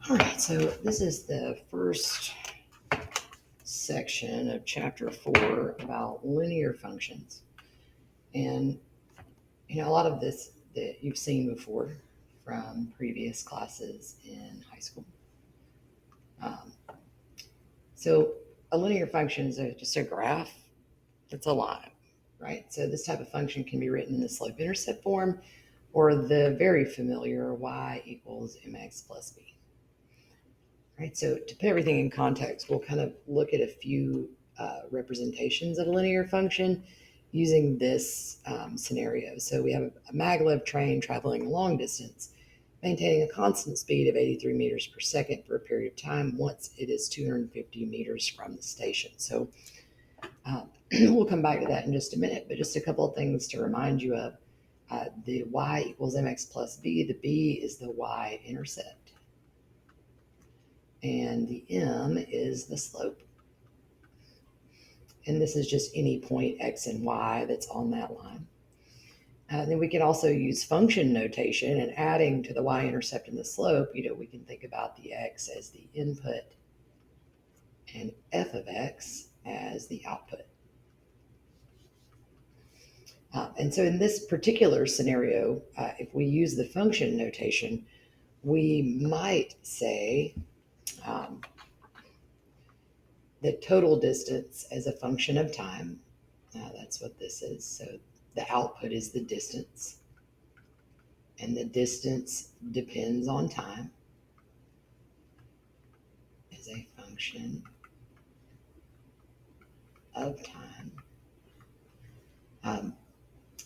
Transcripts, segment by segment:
All right, so this is the first section of chapter 4 about linear functions. And, a lot of this that you've seen before from previous classes in high school. Um, so, a linear function is just a graph that's a line, right? So, this type of function can be written in the slope intercept form or the very familiar y equals mx plus b. Right, so to put everything in context, we'll kind of look at a few representations of a linear function using this scenario. So we have a maglev train traveling a long distance, maintaining a constant speed of 83 meters per second for a period of time once it is 250 meters from the station. So we'll come back to that in just a minute, but just a couple of things to remind you of. The y equals mx plus b, the b is the y-intercept, and the m is the slope. And this is just any point x and y that's on that line. Then we can also use function notation, and adding to the y-intercept and the slope, we can think about the x as the input and f of x as the output. And so in this particular scenario, if we use the function notation, we might say the total distance as a function of time. That's what this is. So the output is the distance, and the distance depends on time as a function of time.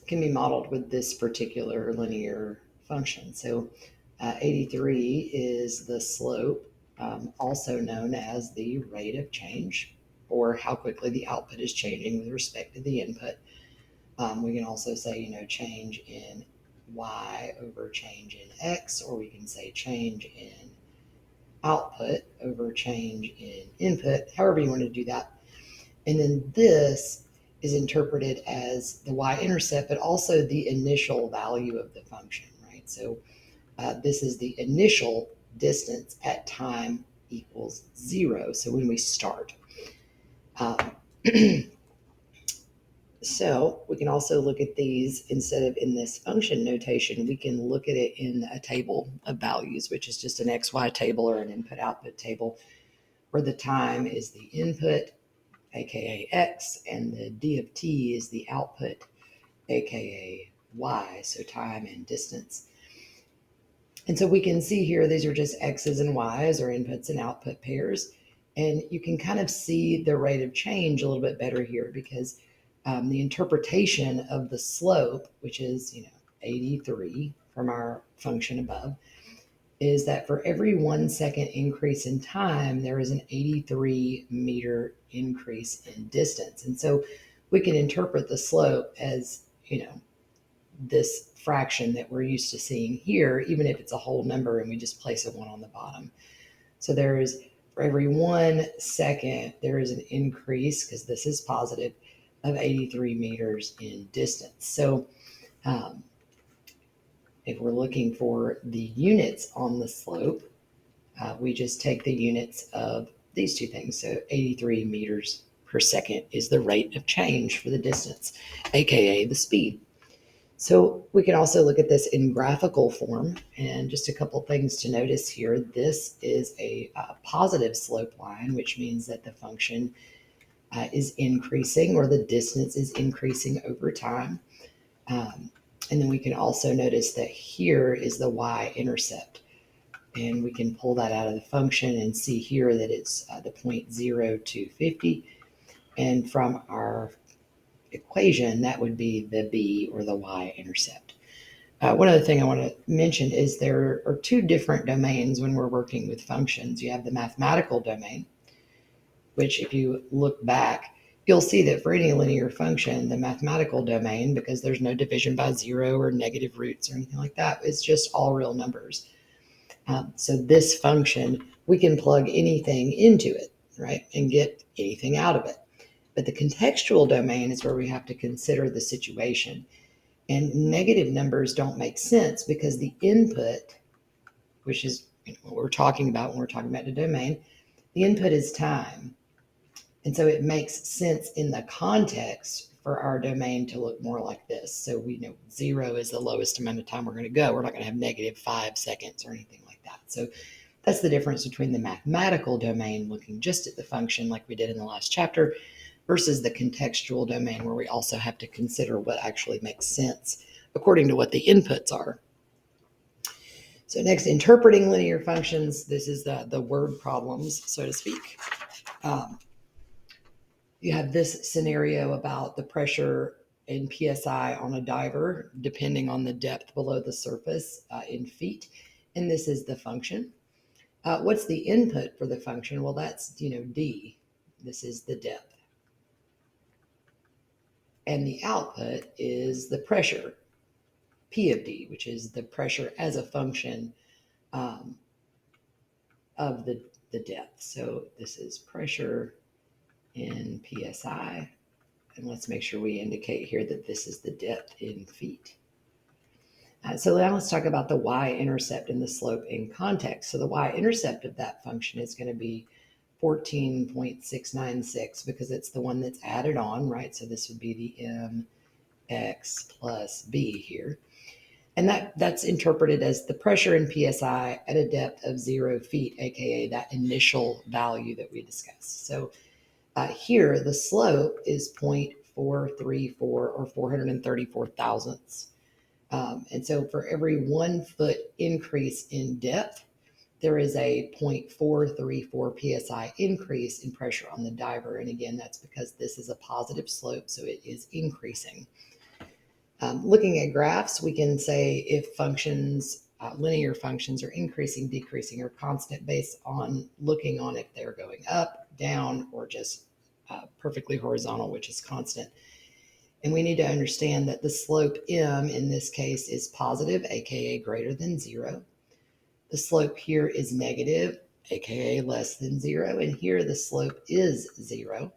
Can be modeled with this particular linear function. So 83 is the slope, also known as the rate of change, or how quickly the output is changing with respect to the input. We can also say, change in y over change in x, or we can say change in output over change in input, however you want to do that. And then this is interpreted as the y-intercept, but also the initial value of the function, right? So this is the initial distance at time equals 0. So when we start. So we can also look at these, instead of in this function notation, we can look at it in a table of values, which is just an XY table or an input output table, where the time is the input, aka x, and the d of t is the output, aka y, so time and distance. And so we can see here, these are just x's and y's, or inputs and output pairs. And you can kind of see the rate of change a little bit better here, because the interpretation of the slope, which is 83 from our function above, is that for every 1 second increase in time, there is an 83 meter increase in distance. And so we can interpret the slope as, this fraction that we're used to seeing here, even if it's a whole number and we just place a 1 on the bottom. So there is, for every 1 second, there is an increase, because this is positive, of 83 meters in distance. So if we're looking for the units on the slope, we just take the units of these two things. So 83 meters per second is the rate of change for the distance, aka the speed. So we can also look at this in graphical form, and just a couple things to notice here. This is a positive slope line, which means that the function is increasing, or the distance is increasing over time. And then we can also notice that here is the y-intercept, and we can pull that out of the function and see here that it's the point 0 to 50. And from our equation, that would be the b, or the y-intercept. One other thing I want to mention is there are two different domains when we're working with functions. You have the mathematical domain, which if you look back, you'll see that for any linear function, the mathematical domain, because there's no division by 0 or negative roots or anything like that, it's just all real numbers. So this function, we can plug anything into it, right, and get anything out of it. But the contextual domain is where we have to consider the situation. And negative numbers don't make sense, because the input, which is what we're talking about when we're talking about the domain. The input is time. And so it makes sense in the context for our domain to look more like this. So we know 0 is the lowest amount of time we're going to go. We're not going to have -5 seconds or anything like that. So that's the difference between the mathematical domain looking just at the function like we did in the last chapter versus the contextual domain where we also have to consider what actually makes sense according to what the inputs are. So next, interpreting linear functions. This is the word problems, so to speak. You have this scenario about the pressure in PSI on a diver, depending on the depth below the surface in feet. And this is the function. What's the input for the function? Well, that's, D. This is the depth. And the output is the pressure, P of D, which is the pressure as a function of the depth. So this is pressure in PSI. And let's make sure we indicate here that this is the depth in feet. So now let's talk about the y-intercept and the slope in context. So the y-intercept of that function is going to be 14.696 because it's the one that's added on, right? So this would be the mx plus b here. And that's interpreted as the pressure in PSI at a depth of 0 feet, aka that initial value that we discussed. So here the slope is 0.434 or 434 thousandths. And so for every 1 foot increase in depth, there is a 0.434 psi increase in pressure on the diver. And again, that's because this is a positive slope, so it is increasing. Looking at graphs, we can say if functions, linear functions, are increasing, decreasing, or constant based on looking on if they're going up, down, or just perfectly horizontal, which is constant. And we need to understand that the slope m in this case is positive, aka greater than 0. The slope here is negative, aka less than 0. And here the slope is 0.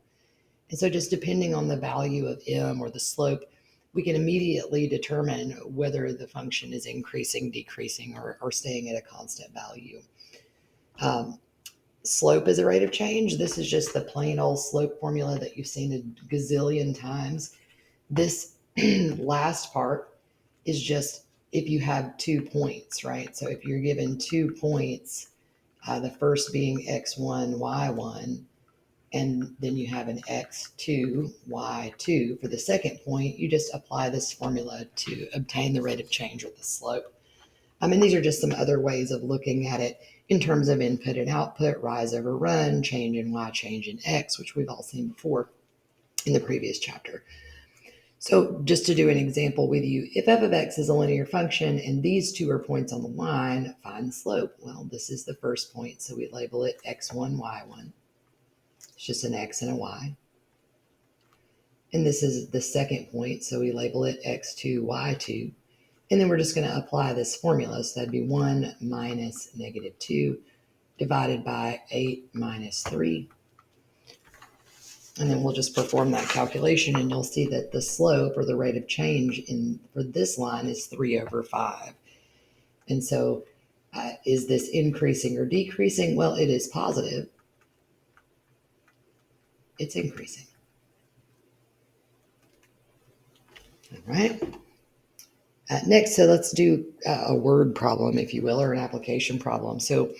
And so just depending on the value of m or the slope, we can immediately determine whether the function is increasing, decreasing, or staying at a constant value. Slope is a rate of change. This is just the plain old slope formula that you've seen a gazillion times. This last part is just if you have 2 points, right? So if you're given 2 points, the first being x1, y1, and then you have an x2, y2 for the second point, you just apply this formula to obtain the rate of change or the slope. And these are just some other ways of looking at it in terms of input and output, rise over run, change in y, change in x, which we've all seen before in the previous chapter. So just to do an example with you, if f of x is a linear function and these two are points on the line, find the slope. Well, this is the first point, so we label it x1, y1. It's just an x and a y. And this is the second point, so we label it x2, y2. And then we're just going to apply this formula. So that'd be 1 minus -2 divided by 8 minus 3. And then we'll just perform that calculation, and you'll see that the slope or the rate of change for this line is 3 over 5. And so is this increasing or decreasing? Well, it is positive. It's increasing. All right. Next, so let's do a word problem, if you will, or an application problem. So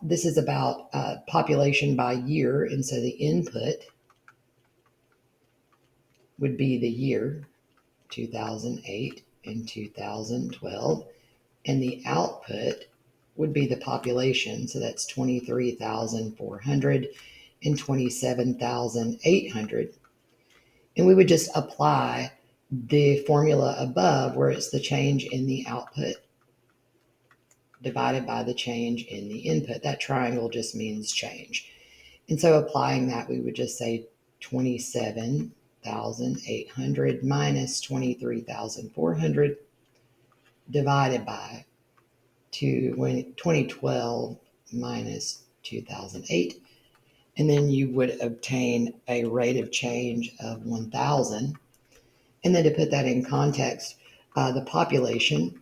this is about population by year. And so the input would be the year, 2008 and 2012. And the output would be the population. So that's 23,400 and 27,800. And we would just apply the formula above where it's the change in the output divided by the change in the input. That triangle just means change. And so applying that, we would just say 27,800 minus 23,400 divided by 2012 minus 2008. And then you would obtain a rate of change of 1,000. And then to put that in context, the population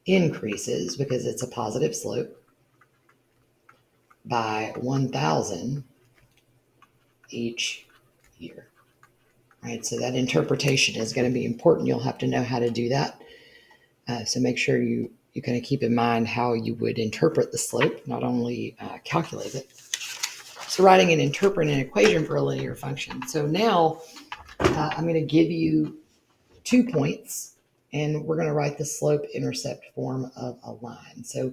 increases because it's a positive slope by 1,000 each year. Right, so that interpretation is going to be important. You'll have to know how to do that. So make sure you kind of keep in mind how you would interpret the slope, not only calculate it. So writing and interpreting an equation for a linear function. So now I'm going to give you 2 points, and we're going to write the slope-intercept form of a line. So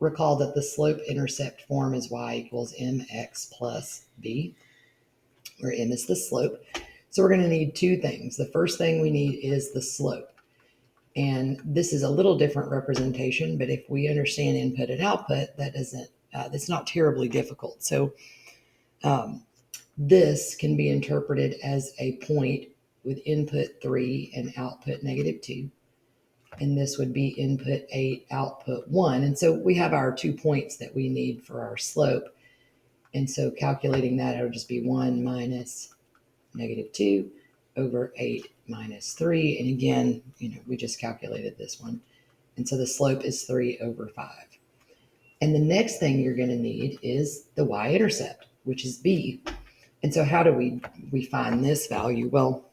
recall that the slope-intercept form is y equals mx plus b, where m is the slope. So we're going to need 2 things. The first thing we need is the slope. And this is a little different representation, but if we understand input and output, that's not terribly difficult. So this can be interpreted as a point with input 3 and output -2. And this would be input 8, output 1. And so we have our 2 points that we need for our slope. And so calculating that, it'll just be 1 minus -2 over 8 minus 3. And again, we just calculated this one. And so the slope is 3 over 5. And the next thing you're going to need is the y-intercept, which is b. And so how do we find this value? Well,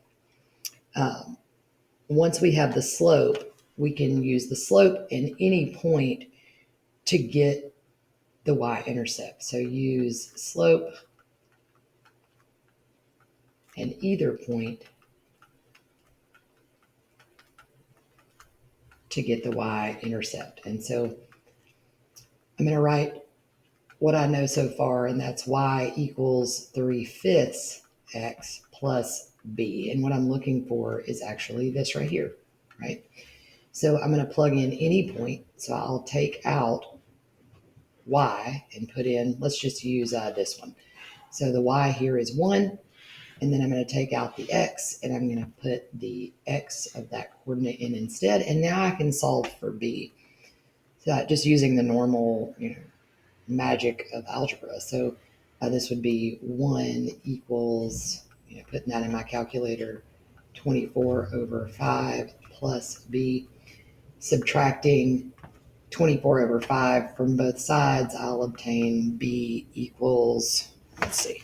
once we have the slope, we can use the slope in any point to get the y-intercept. So use slope in either point to get the y-intercept. And so I'm going to write what I know so far, and that's y equals 3/5 x plus b. And what I'm looking for is actually this right here, right? So I'm going to plug in any point. So I'll take out y and put in, let's just use this one. So the y here is 1, and then I'm going to take out the x, and I'm going to put the x of that coordinate in instead. And now I can solve for b. So just using the normal, magic of algebra. So this would be 1 equals, putting that in my calculator, 24 over 5 plus b. Subtracting 24 over 5 from both sides, I'll obtain b equals, let's see,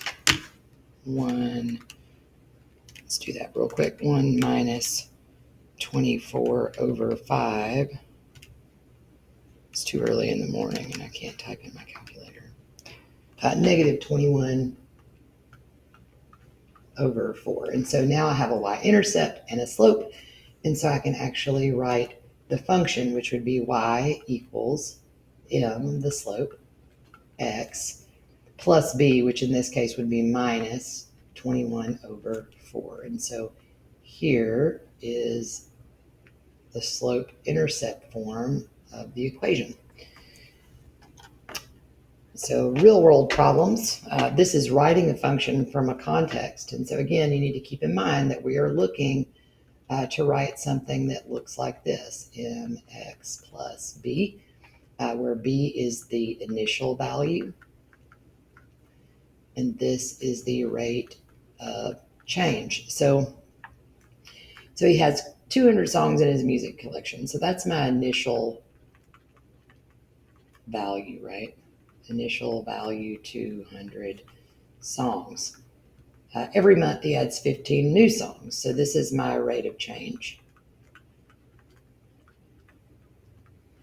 1, let's do that real quick, 1 minus 24 over 5. It's too early in the morning and I can't type in my calculator. Negative 21 over 4. And so now I have a y-intercept and a slope. And so I can actually write the function, which would be y equals m, the slope, x, plus b, which in this case would be minus 21 over 4. And so here is the slope-intercept form of the equation. So real world problems, this is writing a function from a context. And so again, you need to keep in mind that we are looking to write something that looks like this, mx plus b, where b is the initial value, and this is the rate of change. So he has 200 songs in his music collection. So that's my initial value, right? Initial value 200 songs. Every month he adds 15 new songs. So this is my rate of change.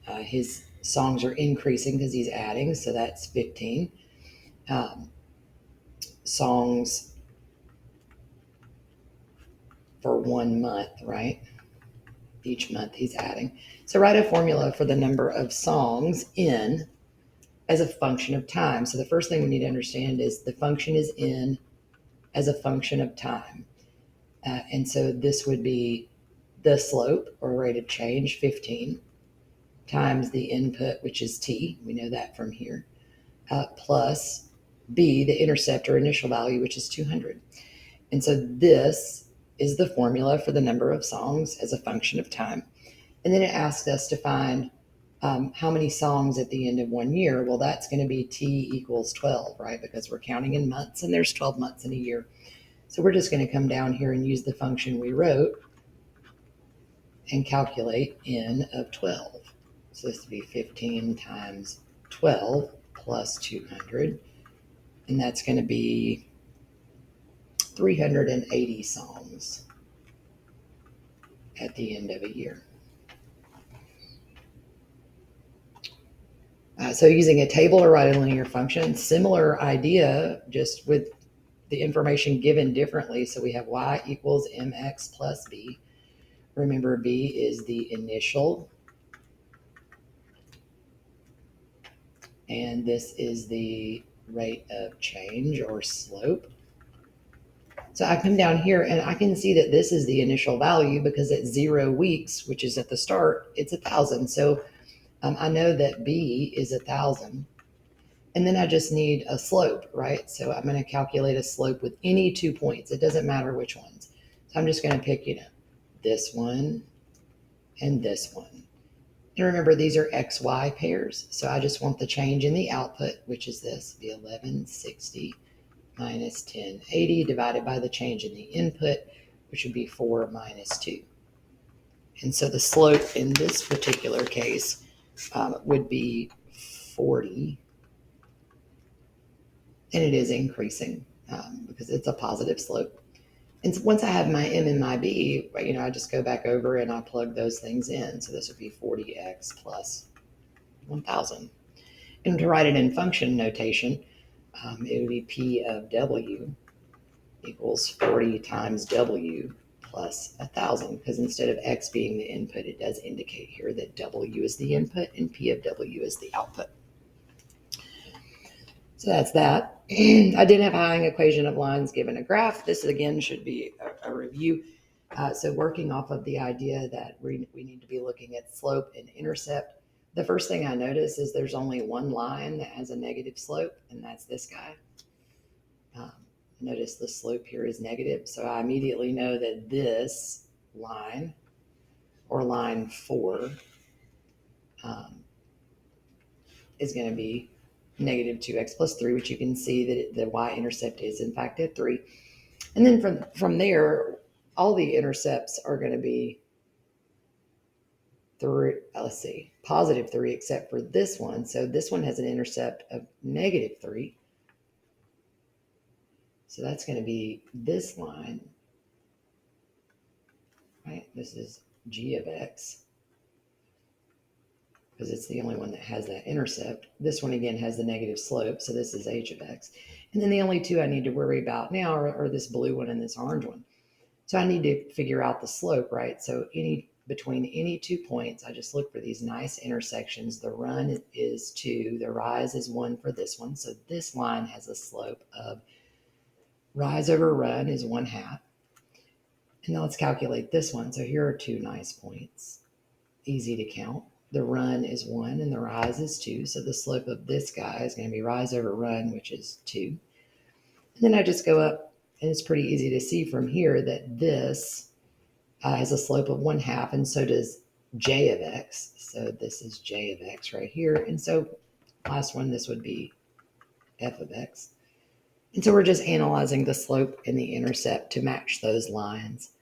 His songs are increasing because he's adding, so that's 15. Songs for 1 month, right? Each month he's adding. So write a formula for the number of songs in as a function of time. So the first thing we need to understand is the function is in as a function of time. And so this would be the slope or rate of change, 15, times the input, which is t, we know that from here, plus b, the intercept or initial value, which is 200. And so this is the formula for the number of songs as a function of time. And then it asks us to find how many songs at the end of 1 year. Well, that's going to be t equals 12, right? Because we're counting in months and there's 12 months in a year. So we're just going to come down here and use the function we wrote and calculate n of 12. So this would be 15 times 12 plus 200. And that's going to be 380 psalms at the end of a year. So using a table to write a linear function, similar idea, just with the information given differently. So we have y equals mx plus b. Remember, b is the initial, and this is the rate of change or slope. So I come down here and I can see that this is the initial value because at 0 weeks, which is at the start, it's 1,000. So I know that b is 1,000. And then I just need a slope, right? So I'm going to calculate a slope with any 2 points. It doesn't matter which ones. So I'm just going to pick, this one and this one. And remember, these are XY pairs. So I just want the change in the output, which is this, the 1160 minus 1080 divided by the change in the input, which would be 4 minus 2. And so the slope in this particular case would be 40. And it is increasing because it's a positive slope. And so once I have my m and my b, I just go back over and I plug those things in. So this would be 40x plus 1,000. And to write it in function notation, it would be p of w equals 40 times w plus 1,000, because instead of x being the input, it does indicate here that w is the input and p of w is the output. So that's that. I did have a Heying equation of lines given a graph. This again should be a review. So working off of the idea that we need to be looking at slope and intercept. The first thing I notice is there's only one line that has a negative slope, and that's this guy. Notice the slope here is negative. So I immediately know that this line, or line 4, is going to be negative 2x plus 3, which you can see that the y-intercept is in fact at 3. And then from there, all the intercepts are going to be positive 3, except for this one. So this one has an intercept of negative 3. So that's going to be this line, right? This is g of x, because it's the only one that has that intercept. This one again has the negative slope, so this is h of x. And then the only two I need to worry about now are this blue one and this orange one. So I need to figure out the slope, right? So between any 2 points, I just look for these nice intersections. The run is 2, the rise is 1 for this one. So this line has a slope of rise over run is 1/2. And now let's calculate this one. So here are 2 nice points, easy to count. The run is 1 and the rise is 2. So the slope of this guy is going to be rise over run, which is 2. And then I just go up, and it's pretty easy to see from here that this has a slope of 1/2, and so does j of x. So this is j of x right here. And so last one, this would be f of x. And so we're just analyzing the slope and the intercept to match those lines.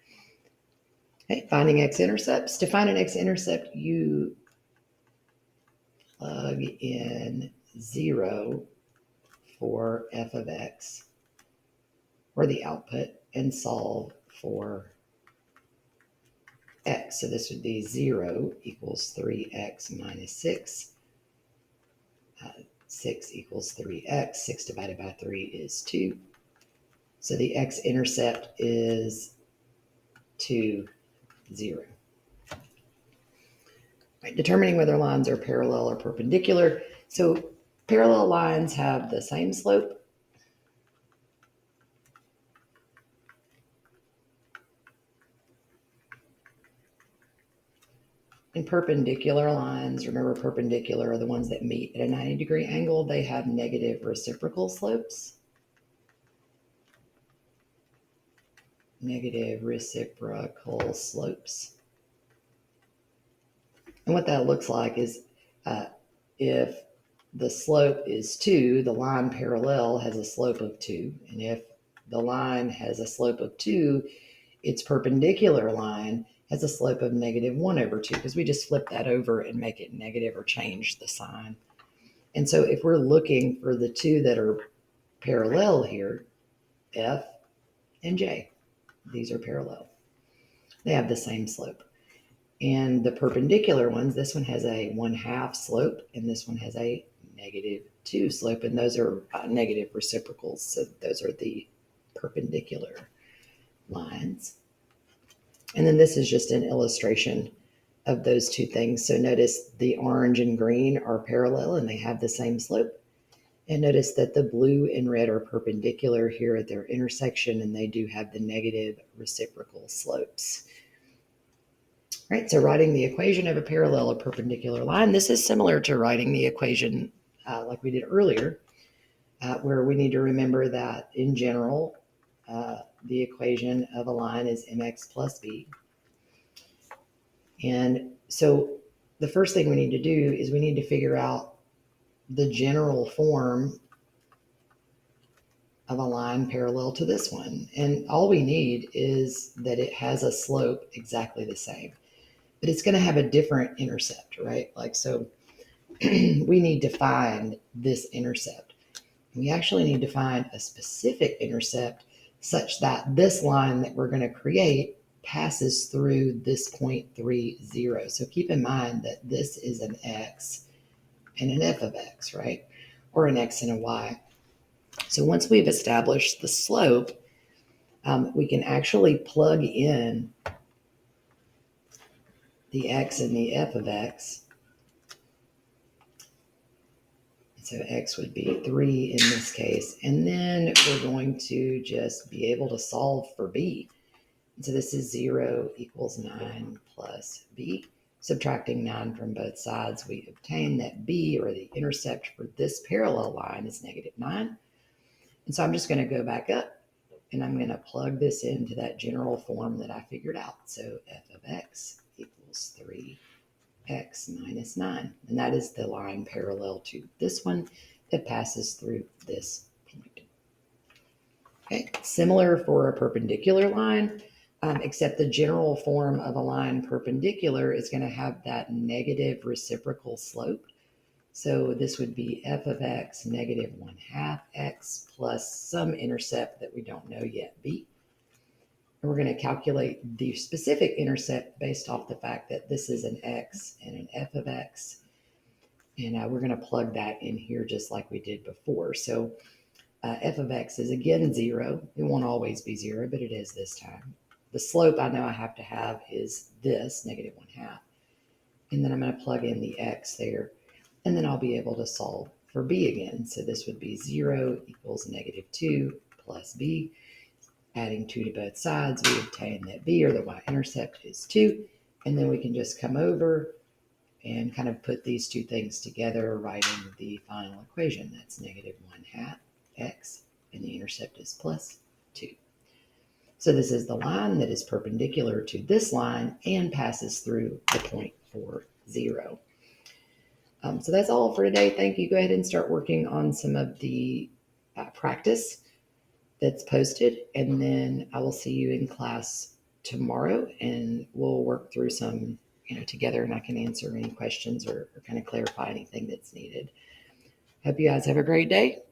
Okay, finding x-intercepts. To find an x-intercept, you plug in 0 for f of x, or the output, and solve for x. So this would be 0 equals 3x minus 6. 6 equals 3x. 6 divided by 3 is 2. So the x-intercept is 2, 0. Right, determining whether lines are parallel or perpendicular. So parallel lines have the same slope. And perpendicular lines, remember perpendicular are the ones that meet at a 90-degree angle. They have negative reciprocal slopes. Negative reciprocal slopes. And what that looks like is if the slope is 2, the line parallel has a slope of 2. And if the line has a slope of 2, its perpendicular line has a slope of -1/2 because we just flip that over and make it negative or change the sign. And so if we're looking for the two that are parallel here, F and J, these are parallel. They have the same slope. And the perpendicular ones, this one has a 1/2 slope and this one has a -2 slope, and those are negative reciprocals. So those are the perpendicular lines. And then this is just an illustration of those two things. So notice the orange and green are parallel and they have the same slope. And notice that the blue and red are perpendicular here at their intersection, and they do have the negative reciprocal slopes. All right, so writing the equation of a parallel or perpendicular line, this is similar to writing the equation like we did earlier, where we need to remember that in general, the equation of a line is mx plus b. And so the first thing we need to do is we need to figure out the general form of a line parallel to this one. And all we need is that it has a slope exactly the same, but it's going to have a different intercept, right? Like, so we need to find this intercept. We actually need to find a specific intercept such that this line that we're going to create passes through this point 3, 0. So keep in mind that this is an x and an f of x, right? Or an x and a y. So once we've established the slope, we can actually plug in the x and the f of x. So x would be 3 in this case. And then we're going to just be able to solve for b. And so this is 0 equals 9 plus b. Subtracting 9 from both sides, we obtain that b, or the intercept for this parallel line, is -9. And so I'm just going to go back up and I'm going to plug this into that general form that I figured out. So f of x equals 3x minus 9. And that is the line parallel to this one that passes through this point. Okay, similar for a perpendicular line, except the general form of a line perpendicular is going to have that negative reciprocal slope. So this would be f of x -1/2 x plus some intercept that we don't know yet, b. And we're going to calculate the specific intercept based off the fact that this is an x and an f of x. And we're going to plug that in here just like we did before. So f of x is again 0. It won't always be 0, but it is this time. The slope I know I have to have is this, -1/2. And then I'm going to plug in the x there. And then I'll be able to solve for b again. So this would be 0 equals -2 plus b. Adding 2 to both sides, we obtain that b, or the y-intercept, is 2. And then we can just come over and kind of put these two things together, writing the final equation. That's -1/2 x, and the intercept is plus 2. So this is the line that is perpendicular to this line and passes through the point 4, 0. So that's all for today. Thank you. Go ahead and start working on some of the practice that's posted, and then I will see you in class tomorrow, and we'll work through some, together, and I can answer any questions or kind of clarify anything that's needed. Hope you guys have a great day.